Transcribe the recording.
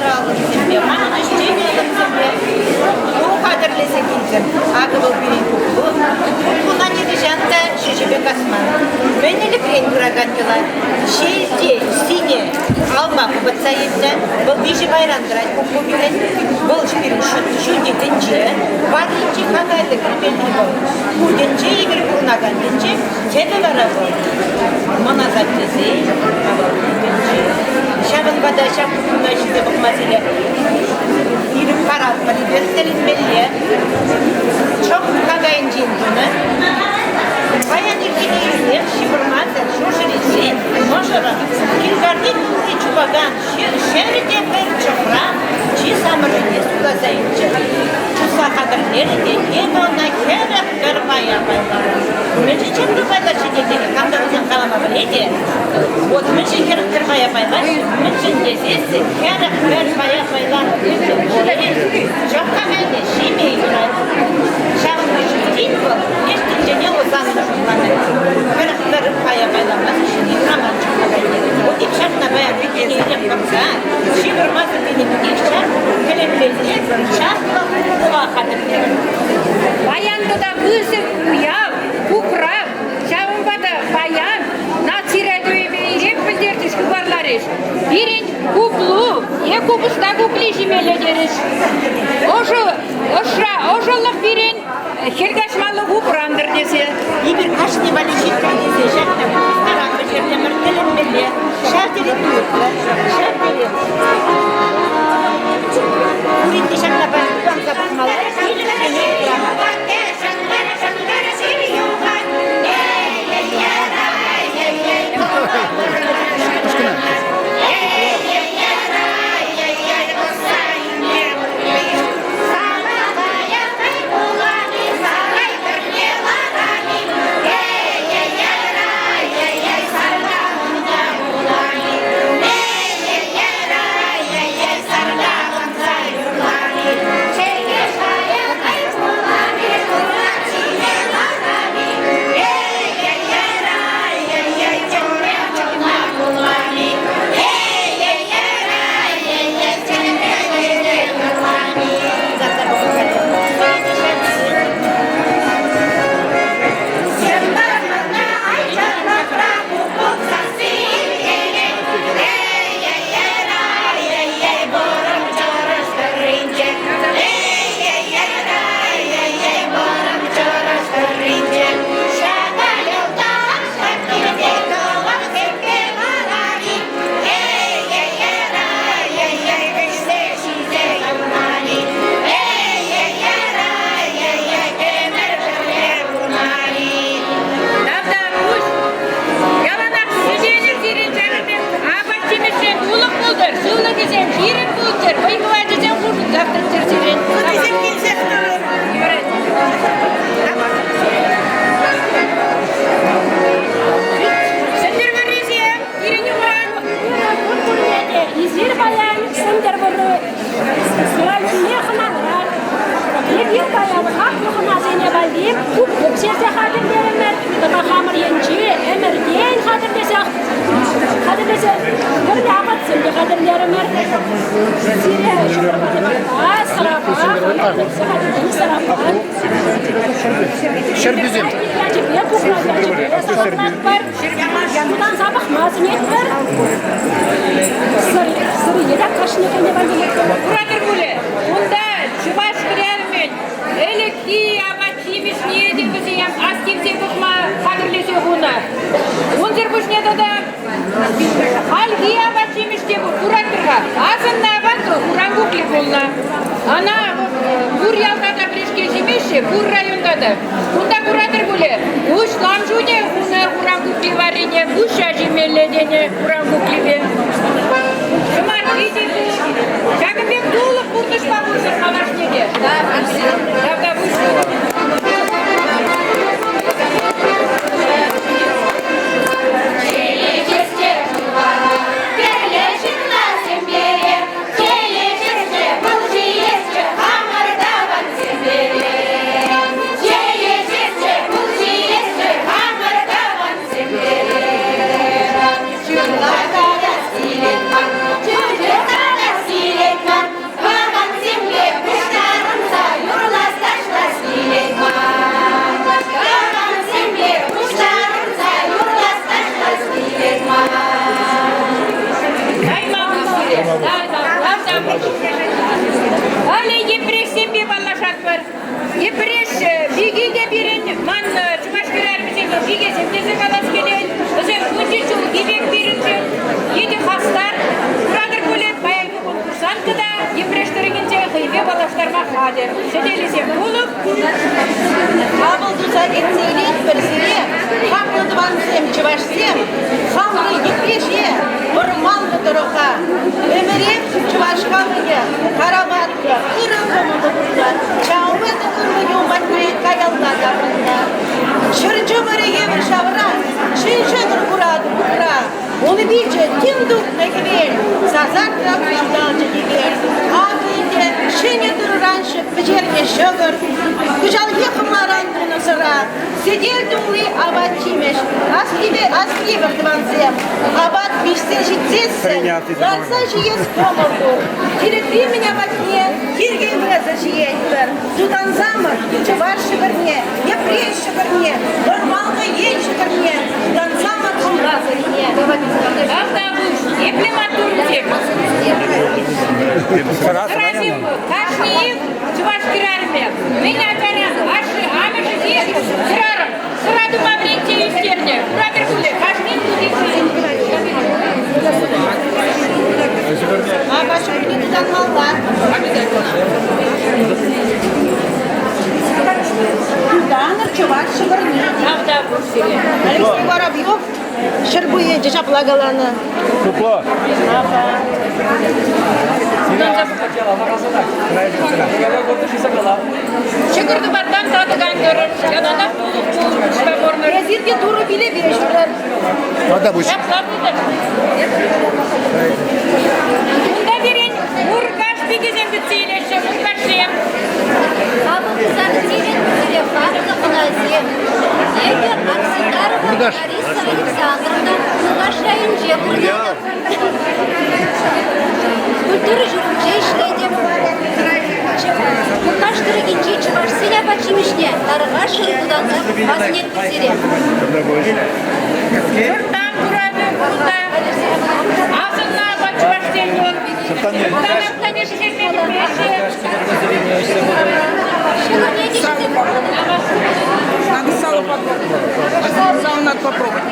пожалуйста, тебе, мама, чтение тебе. Ну, кадрлесе келдім. Ағы бұл берейін бұл. Бұған еді жанта шешебе қасман. Мен елі бірен бұраған елай. Шелде, сине, алма бұбытса еді. Бұл бейші байрандырай көкке берен. Бұл жіберін шүнде дінже. Бар дінже қағайды кірбелді бұл. Бұл дінже егір бұрнаған дінже. Кені бара бұл. Мұна заттезей. Şabın bada şabın bunda şimdi bu mesele ilim karar bari gösterilmeli. Çok kagayıncıyım bunu. Bayan ilgili şifırmazsa şu şirisi možara kilgardin i çubagan şeride bir çokra çi samırını sulasayınca çusa kadarları de yemona kerek kırmaya baylar. Meci çemri baylar çekildiğini kamdarızın kalama biledi. Вот мы же кирпая байла, мы же здесь керек кирпая байла. Чокка гайде шиме играть. Шагын бишин был, ешти не озанны журналы. Керек кирпая байла, мы же не играман чокка гайде. Вот и шагна бая битени идем конца. Шибырмазы бини битешча, келеблезне, шагла кула хатыр. Баянды да бызып уяв, кукрав, шагын бада баян, на тирадуе Бирин куплу, е купуста купли жимеле дереш. Ошолық бирин хергашмалы купрандыр десе. Ибір кашни валишит десе, шакта старанғы жерде міртелінмеле, шартері туыпты, шартері. Куринді шакта баян запықмалы, Şerbüzüm. Yanından sabah maziyet var. Sırı yedek kaşını kendine ben Buradır böyle. Bunda çubaş kırarmen. Öyle ki ama çimiş niye de bizim astivse bakma kadırlese buna. Bunzer bu ne de halgi ama çimiş de bu kuratırga. Aslında bak kurangukli bunlar. Ana bur yalda da prişke çimişe bur rayonda da. Bunda kuratır böyle. Uç lamjune buna kurangukli varine. Uç ajimellediğine kurangukli ve. Şumar gidi bu. Şakın ben dolup kurduş babusur malaş nege. Davda bu şu. Чудо, Астарма Хадер. Сидели все булып. Абыл туза кетсейлейт бірсере, қамлы двансем чывашсем, қамлы екпеше, ұрмал мұдырыға. Өмірем чывашқалыге, қараматты, ұрыңғымылы бұлда, чауыды ұрмыне уматмайы каялда бұлда. Шырчы бірі емір шавыра, шыншыныр құрады бұлда. Оны бейчі теңдік нәкебел, сазар трактамдалчы дегер. Ағыйде шыне тұрыраншы піжерне шығыр, күжал еқымларан бұны sıra. Седел дүңлі абат чимеш, аскебір дыванзем. Абат бишсен житсесі, ларса жиес комыл бұр. Керекли меня батне, кирген вреза жиеттір. Судан замыр, чывар шыбірне, епрен шыбірне, ұрмалға ел шыбірне, судан замыр құмразы не. Автобус, имплематуртик. Сразим, кашниев, чуваш кирарме. Меня таран, аши, амеши, деши, кирарам. Сраду маврите и стерне. Пробер куле, кашниев, А башы күні тудан малдар. Туданыр чуваш шыбірне. автобус себе. Алексей Воробьев, Щербуе, Жаплагаланы. Тепло. Чекырды бардан татыган көрір. Янада булып шпагорны. Резинке туры биле берешілер. Автобус. Бunda берен, уркаш бигезен бітсейлеші, уркашем. Абыл кызары тирен күтіре фарқы қыназем. Егер Аксидарова Лариса Александровна нағашайын жеп ұрдады. Культуры жүрімже ішледім. Мұқаштыры кенже чывашсыля бачимішне, тарыға шырғыданды базынет күтіре. Жұрттан тұрады, бұлда. Азынна бачываштен Сұрттан конечно жермені беші. Шыға не дешті? Надо сало попробовать. Сало надо попробовать.